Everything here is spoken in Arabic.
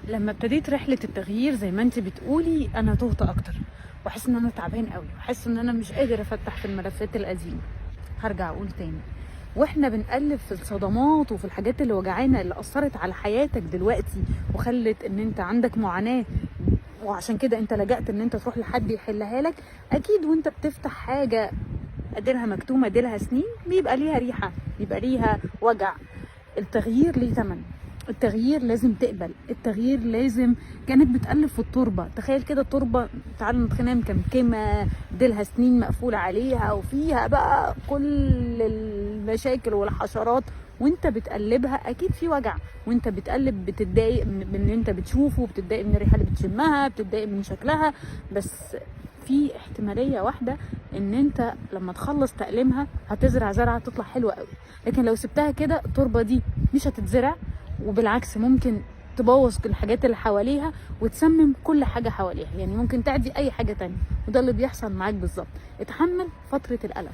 لما ابتديت رحله التغيير زي ما انت بتقولي انا تهت اكتر، واحس ان انا تعبان قوي، واحس ان انا مش قادر افتح في الملفات القديمه. هرجع اقول تاني، واحنا بنقلب في الصدمات وفي الحاجات اللي وجعانا اللي اثرت على حياتك دلوقتي وخلت ان انت عندك معاناه، وعشان كده انت لجأت ان انت تروح لحد يحلها لك. اكيد وانت بتفتح حاجه اديلها مكتومه اديلها سنين بيبقى ليها ريحه، بيبقى ليها وجع. التغيير ليه ثمن، التغيير لازم تقبل، التغيير لازم. كانت بتقلب في التربه، تخيل كده التربه تعالوا نتخيلها مكمكمه ديلها سنين مقفول عليها وفيها بقى كل المشاكل والحشرات، وانت بتقلبها اكيد في وجع، وانت بتقلب بتتضايق من اللي انت بتشوفه، بتتضايق من الريحه اللي بتشمها، بتتضايق من شكلها. بس في احتماليه واحده ان انت لما تخلص تقليمها هتزرع زرعه تطلع حلوه قوي. لكن لو سبتها كده التربه دي مش هتتزرع، وبالعكس ممكن تبوظ كل الحاجات اللي حواليها وتسمم كل حاجه حواليها، يعني ممكن تعدي اي حاجه تانية، وده اللي بيحصل معاك بالظبط. اتحمل فتره الالم.